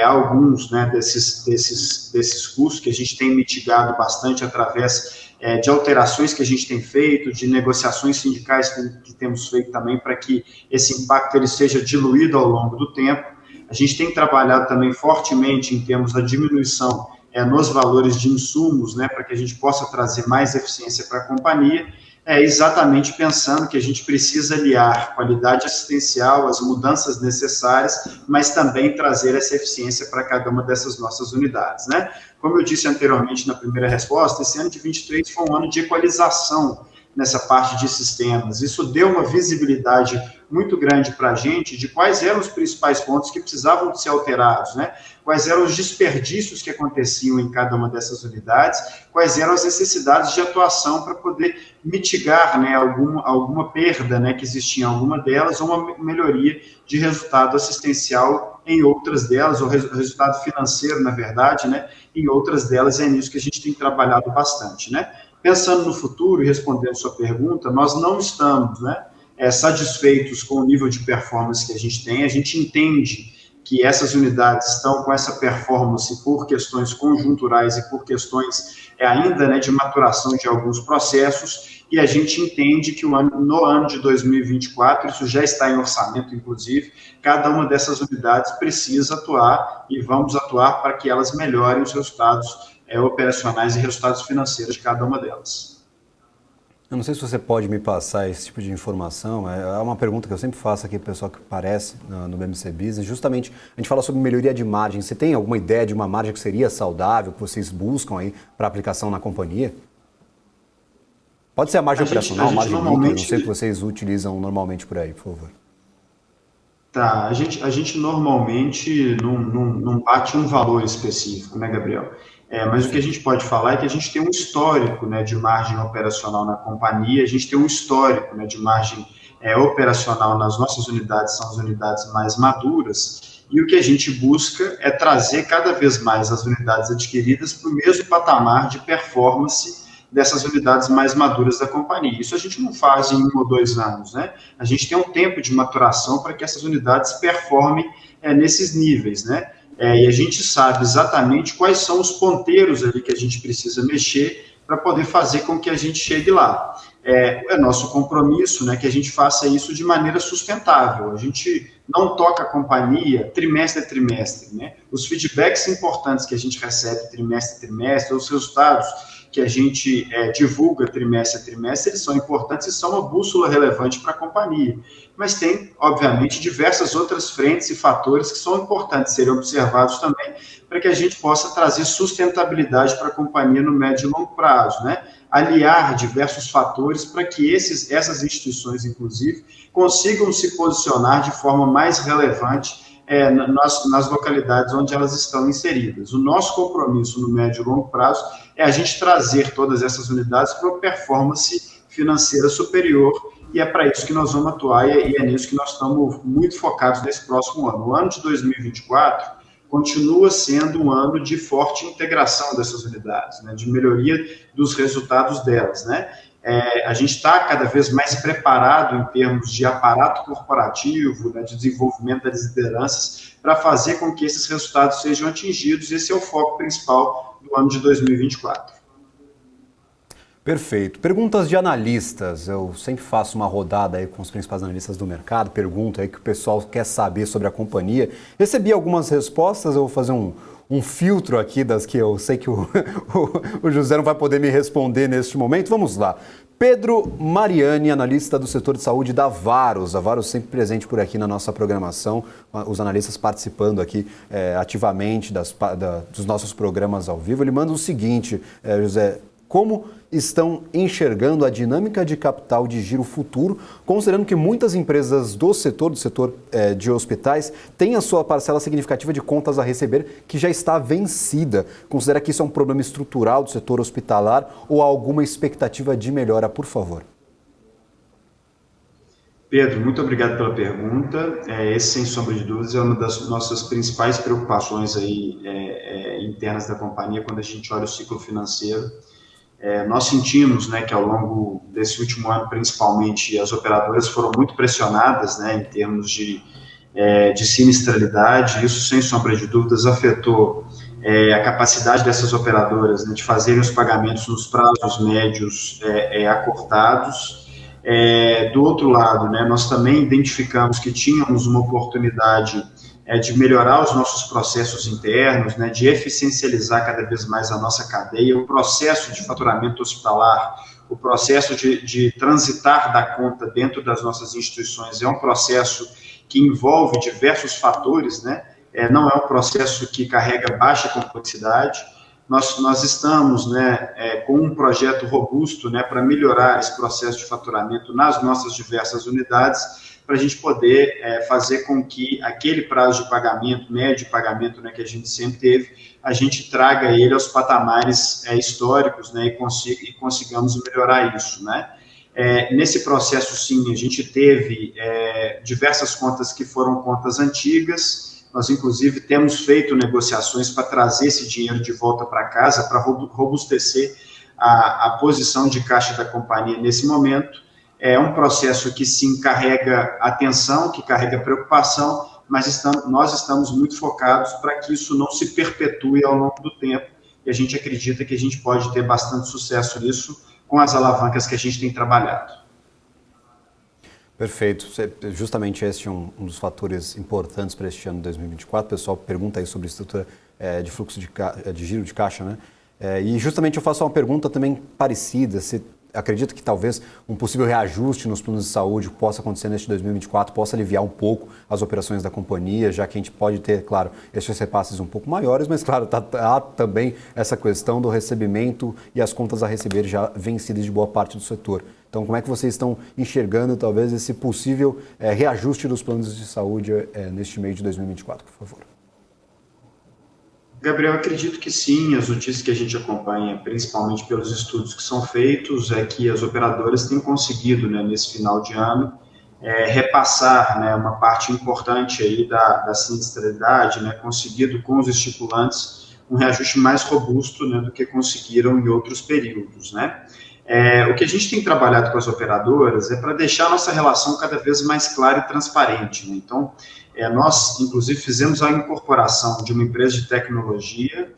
a alguns, né, desses custos que a gente tem mitigado bastante através de alterações que a gente tem feito, de negociações sindicais que temos feito também para que esse impacto ele seja diluído ao longo do tempo. A gente tem trabalhado também fortemente em termos da diminuição nos valores de insumos, né, para que a gente possa trazer mais eficiência para a companhia, exatamente pensando que a gente precisa aliar qualidade assistencial, as mudanças necessárias, mas também trazer essa eficiência para cada uma dessas nossas unidades, né? Como eu disse anteriormente na primeira resposta, esse ano de 23 foi um ano de equalização nessa parte de sistemas. Isso deu uma visibilidade muito grande para a gente de quais eram os principais pontos que precisavam de ser alterados, né? Quais eram os desperdícios que aconteciam em cada uma dessas unidades, quais eram as necessidades de atuação para poder mitigar, né, alguma perda, né, que existia em alguma delas, ou uma melhoria de resultado assistencial em outras delas, ou resultado financeiro, na verdade, né, em outras delas. É nisso que a gente tem trabalhado bastante, né? Pensando no futuro e respondendo sua pergunta, nós não estamos, né, satisfeitos com o nível de performance que a gente tem. A gente entende que essas unidades estão com essa performance por questões conjunturais e por questões ainda, né, de maturação de alguns processos, e a gente entende que no ano de 2024, isso já está em orçamento, inclusive, cada uma dessas unidades precisa atuar e vamos atuar para que elas melhorem os resultados operacionais e resultados financeiros de cada uma delas. Eu não sei se você pode me passar esse tipo de informação, é uma pergunta que eu sempre faço aqui para o pessoal que aparece no BMC Business. Justamente, a gente fala sobre melhoria de margem. Você tem alguma ideia de uma margem que seria saudável, que vocês buscam aí para aplicação na companhia? Pode ser a margem operacional, a margem líquida, não sei o que vocês utilizam normalmente por aí, por favor. Tá, a gente normalmente não bate um valor específico, né, Gabriel? Mas o que a gente pode falar é que a gente tem um histórico, né, de margem operacional na companhia, a gente tem um histórico, né, de margem operacional nas nossas unidades, são as unidades mais maduras, e o que a gente busca é trazer cada vez mais as unidades adquiridas para o mesmo patamar de performance dessas unidades mais maduras da companhia. Isso a gente não faz em 1 ou 2 anos, né? A gente tem um tempo de maturação para que essas unidades performem nesses níveis, né? E a gente sabe exatamente quais são os ponteiros ali que a gente precisa mexer para poder fazer com que a gente chegue lá. É nosso compromisso, né, que a gente faça isso de maneira sustentável. A gente não toca a companhia trimestre a trimestre, né? Os feedbacks importantes que a gente recebe trimestre a trimestre, os resultados que a gente divulga trimestre a trimestre, eles são importantes e são uma bússola relevante para a companhia. Mas tem, obviamente, diversas outras frentes e fatores que são importantes serem observados também para que a gente possa trazer sustentabilidade para a companhia no médio e longo prazo, né? Aliar diversos fatores para que essas instituições, inclusive, consigam se posicionar de forma mais relevante nas localidades onde elas estão inseridas. O nosso compromisso no médio e longo prazo é a gente trazer todas essas unidades para uma performance financeira superior, e é para isso que nós vamos atuar, e é nisso que nós estamos muito focados nesse próximo ano. O ano de 2024 continua sendo um ano de forte integração dessas unidades, né, de melhoria dos resultados delas, né? A gente está cada vez mais preparado em termos de aparato corporativo, né, de desenvolvimento das lideranças, para fazer com que esses resultados sejam atingidos. Esse é o foco principal do ano de 2024. Perfeito. Perguntas de analistas. Eu sempre faço uma rodada aí com os principais analistas do mercado, pergunta aí que o pessoal quer saber sobre a companhia. Recebi algumas respostas, eu vou fazer um filtro aqui das que eu sei que o José não vai poder me responder neste momento. Vamos lá. Pedro Mariani, analista do setor de saúde da Varos. A Varos sempre presente por aqui na nossa programação, os analistas participando aqui ativamente dos nossos programas ao vivo. Ele manda o seguinte, José: como estão enxergando a dinâmica de capital de giro futuro, considerando que muitas empresas do setor de hospitais têm a sua parcela significativa de contas a receber que já está vencida? Considera que isso é um problema estrutural do setor hospitalar ou há alguma expectativa de melhora, por favor? Pedro, muito obrigado pela pergunta. Esse, sem sombra de dúvidas, é uma das nossas principais preocupações aí, internas da companhia quando a gente olha o ciclo financeiro. Nós sentimos, né, que ao longo desse último ano, principalmente, as operadoras foram muito pressionadas, né, em termos de sinistralidade. Isso, sem sombra de dúvidas, afetou a capacidade dessas operadoras, né, de fazerem os pagamentos nos prazos médios acortados. Do outro lado, né, nós também identificamos que tínhamos uma oportunidade de melhorar os nossos processos internos, né, de eficiencializar cada vez mais a nossa cadeia, o processo de faturamento hospitalar, o processo de transitar da conta dentro das nossas instituições é um processo que envolve diversos fatores, né, não é um processo que carrega baixa complexidade. Nós estamos, né, com um projeto robusto, né, para melhorar esse processo de faturamento nas nossas diversas unidades, para a gente poder fazer com que aquele prazo de pagamento, médio de pagamento, né, que a gente sempre teve, a gente traga ele aos patamares históricos, né, e consigamos melhorar isso, né. Nesse processo, sim, a gente teve diversas contas que foram contas antigas. Nós, inclusive, temos feito negociações para trazer esse dinheiro de volta para casa, para robustecer a posição de caixa da companhia nesse momento. É um processo que, sim, carrega atenção, que carrega preocupação, mas nós estamos muito focados para que isso não se perpetue ao longo do tempo, e a gente acredita que a gente pode ter bastante sucesso nisso com as alavancas que a gente tem trabalhado. Perfeito. Justamente esse é um dos fatores importantes para este ano de 2024. O pessoal pergunta aí sobre a estrutura de fluxo de giro de caixa, né? E justamente eu faço uma pergunta também parecida. acredita que talvez um possível reajuste nos planos de saúde possa acontecer neste 2024, possa aliviar um pouco as operações da companhia, já que a gente pode ter, claro, esses repasses um pouco maiores, mas, claro, há também essa questão do recebimento e as contas a receber já vencidas de boa parte do setor. Então, como é que vocês estão enxergando, talvez, esse possível reajuste dos planos de saúde neste mês de 2024, por favor? Gabriel, acredito que sim. As notícias que a gente acompanha, principalmente pelos estudos que são feitos, é que as operadoras têm conseguido, né, nesse final de ano, repassar, né, uma parte importante aí da sinistralidade, né, conseguido com os estipulantes um reajuste mais robusto, né, do que conseguiram em outros períodos, né. O que a gente tem trabalhado com as operadoras é para deixar a nossa relação cada vez mais clara e transparente, né? Então, nós, inclusive, fizemos a incorporação de uma empresa de tecnologia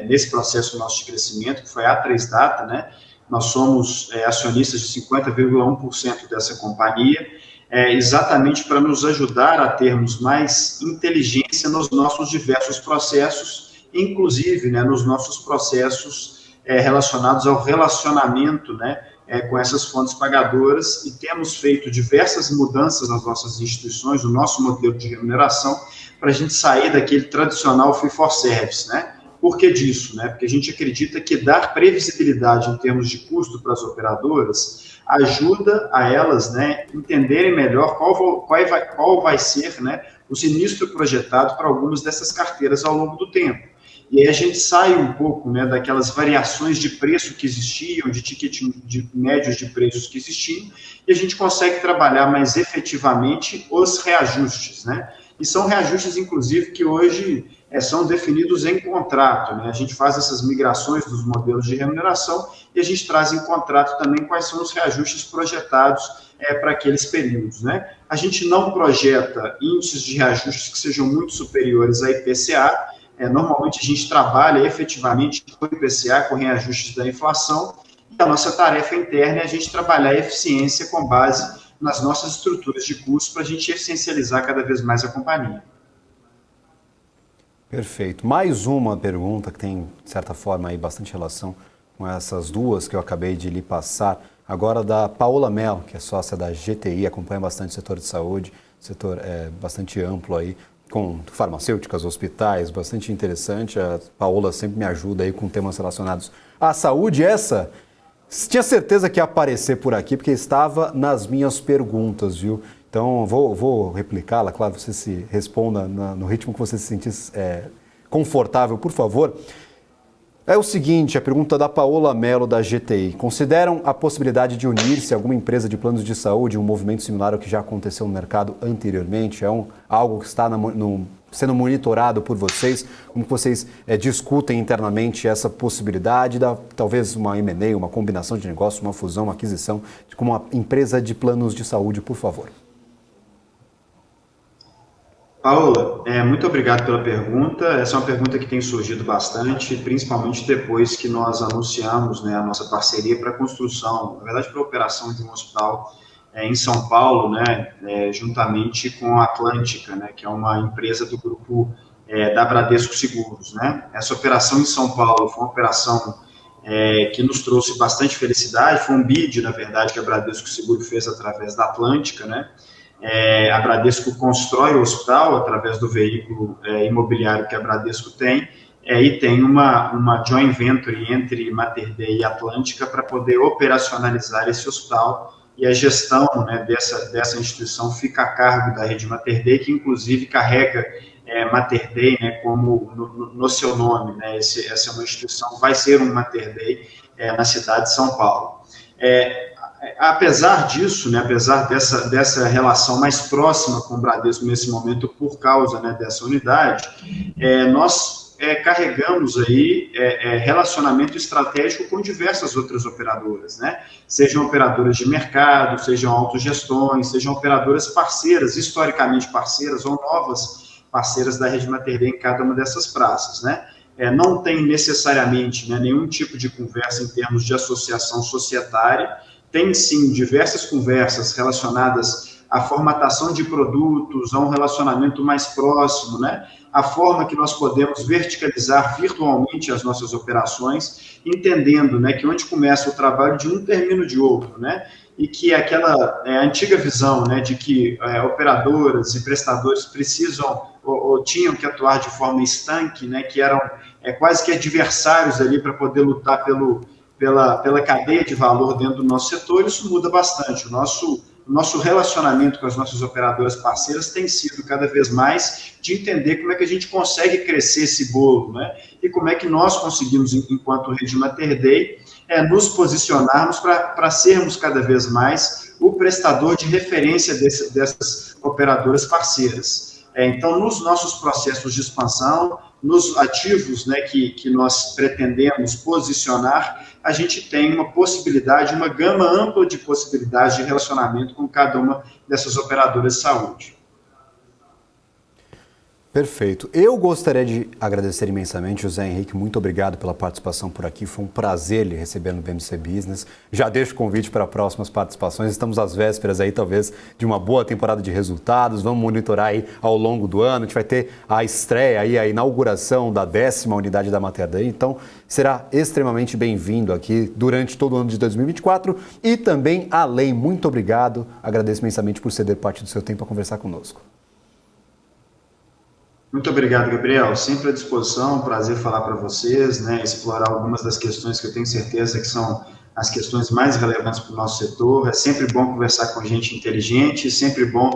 nesse processo nosso de crescimento, que foi a A3Data, né? Nós somos acionistas de 50,1% dessa companhia, exatamente para nos ajudar a termos mais inteligência nos nossos diversos processos, inclusive, né, nos nossos processos relacionados ao relacionamento, né, com essas fontes pagadoras, e temos feito diversas mudanças nas nossas instituições, no nosso modelo de remuneração, para a gente sair daquele tradicional fee for service, né? Por que disso, né? Porque a gente acredita que dar previsibilidade em termos de custo para as operadoras ajuda a elas, né, entenderem melhor qual vai ser, né, o sinistro projetado para algumas dessas carteiras ao longo do tempo. E aí a gente sai um pouco, né, daquelas variações de preço que existiam, de ticket de médios de preços que existiam, e a gente consegue trabalhar mais efetivamente os reajustes, né? E são reajustes, inclusive, que hoje são definidos em contrato, né? A gente faz essas migrações dos modelos de remuneração e a gente traz em contrato também quais são os reajustes projetados para aqueles períodos, né? A gente não projeta índices de reajustes que sejam muito superiores a IPCA. Normalmente a gente trabalha efetivamente com o IPCA, com reajustes da inflação, e a nossa tarefa interna é a gente trabalhar a eficiência com base nas nossas estruturas de custos para a gente essencializar cada vez mais a companhia. Perfeito. Mais uma pergunta que tem, de certa forma, aí bastante relação com essas duas que eu acabei de lhe passar. Agora da Paola Mello, que é sócia da GTI, acompanha bastante o setor de saúde, setor bastante amplo aí, com farmacêuticas, hospitais, bastante interessante. A Paola sempre me ajuda aí com temas relacionados à saúde. Essa, tinha certeza que ia aparecer por aqui, porque estava nas minhas perguntas, viu? Então, vou replicá-la, claro, você se responda no ritmo que você se sentir confortável, por favor. É o seguinte, a pergunta da Paola Mello, da GTI. Consideram a possibilidade de unir-se a alguma empresa de planos de saúde, um movimento similar ao que já aconteceu no mercado anteriormente? Algo que está sendo monitorado por vocês? Como vocês discutem internamente essa possibilidade, talvez uma M&A, uma combinação de negócios, uma fusão, uma aquisição, com uma empresa de planos de saúde, por favor? Paola, muito obrigado pela pergunta. Essa é uma pergunta que tem surgido bastante, principalmente depois que nós anunciamos, né, a nossa parceria para a construção, na verdade, para a operação de um hospital em São Paulo, né, juntamente com a Atlântica, né, que é uma empresa do grupo da Bradesco Seguros, né. Essa operação em São Paulo foi uma operação que nos trouxe bastante felicidade, foi um bid, na verdade, que a Bradesco Seguros fez através da Atlântica, né. A Bradesco constrói o hospital através do veículo imobiliário que a Bradesco tem, e tem uma joint venture entre Mater Dei e Atlântica para poder operacionalizar esse hospital, e a gestão, né, dessa instituição fica a cargo da rede Mater Dei, que inclusive carrega Mater Dei, né, como no seu nome, né, essa é uma instituição, vai ser um Mater Dei na cidade de São Paulo. Apesar disso, né, apesar dessa relação mais próxima com o Bradesco nesse momento, por causa, né, dessa unidade, nós carregamos aí relacionamento estratégico com diversas outras operadoras, né? Sejam operadoras de mercado, sejam autogestões, sejam operadoras parceiras, historicamente parceiras ou novas parceiras da rede Mater Dei em cada uma dessas praças, né? Não tem necessariamente, né, nenhum tipo de conversa em termos de associação societária. Tem, sim, diversas conversas relacionadas a formatação de produtos, a um relacionamento mais próximo, né? A forma que nós podemos verticalizar virtualmente as nossas operações, entendendo, né, que onde começa o trabalho de um termina de outro, né? E que aquela antiga visão, né, de que operadoras e prestadores precisam ou tinham que atuar de forma estanque, né, que eram quase que adversários ali para poder lutar pela cadeia de valor dentro do nosso setor, isso muda bastante. O nosso relacionamento com as nossas operadoras parceiras tem sido cada vez mais de entender como é que a gente consegue crescer esse bolo, né? E como é que nós conseguimos, enquanto Rede Mater Dei, nos posicionarmos para sermos cada vez mais o prestador de referência dessas operadoras parceiras. Então, nos nossos processos de expansão, nos ativos, né, que nós pretendemos posicionar, a gente tem uma possibilidade, uma gama ampla de possibilidades de relacionamento com cada uma dessas operadoras de saúde. Perfeito. Eu gostaria de agradecer imensamente, José Henrique, muito obrigado pela participação por aqui, foi um prazer lhe receber no BMC Business. Já deixo o convite para próximas participações, estamos às vésperas aí talvez de uma boa temporada de resultados, vamos monitorar aí ao longo do ano, a gente vai ter a estreia aí, a inauguração da 10ª unidade da Mater Dei, então será extremamente bem-vindo aqui durante todo o ano de 2024 e também além. Muito obrigado, agradeço imensamente por ceder parte do seu tempo a conversar conosco. Muito obrigado, Gabriel. Sempre à disposição, prazer falar para vocês, né, explorar algumas das questões que eu tenho certeza que são as questões mais relevantes para o nosso setor. É sempre bom conversar com gente inteligente, sempre bom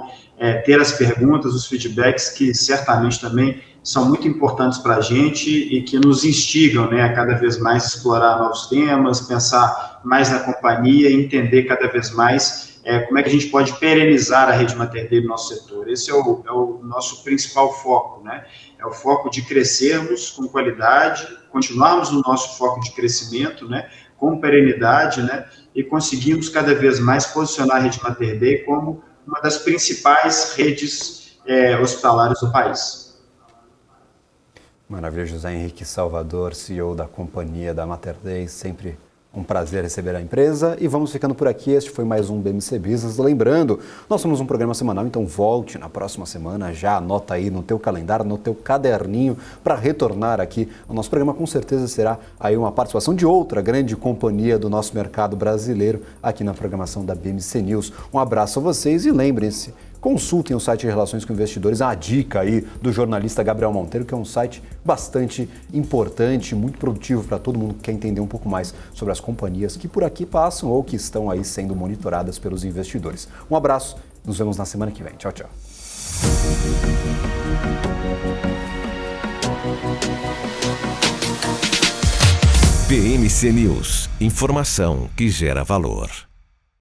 ter as perguntas, os feedbacks, que certamente também são muito importantes para a gente e que nos instigam, né, a cada vez mais explorar novos temas, pensar mais na companhia e entender cada vez mais como é que a gente pode perenizar a Rede Mater Dei no nosso setor. Esse é o nosso principal foco, né? É o foco de crescermos com qualidade, continuarmos no nosso foco de crescimento, né, com perenidade, né, e conseguirmos cada vez mais posicionar a Rede Mater Dei como uma das principais redes hospitalares do país. Maravilha, José Henrique Salvador, CEO da companhia da Mater Dei, sempre um prazer receber a empresa e vamos ficando por aqui. Este foi mais um BMC Business. Lembrando, nós somos um programa semanal, então volte na próxima semana, já anota aí no teu calendário, no teu caderninho para retornar aqui. O nosso programa com certeza será aí uma participação de outra grande companhia do nosso mercado brasileiro aqui na programação da BMC News. Um abraço a vocês e lembrem-se, consultem o site de Relações com Investidores, a dica aí do jornalista Gabriel Monteiro, que é um site bastante importante, muito produtivo para todo mundo que quer entender um pouco mais sobre as companhias que por aqui passam ou que estão aí sendo monitoradas pelos investidores. Um abraço, nos vemos na semana que vem. Tchau, tchau. BMC News, informação que gera valor.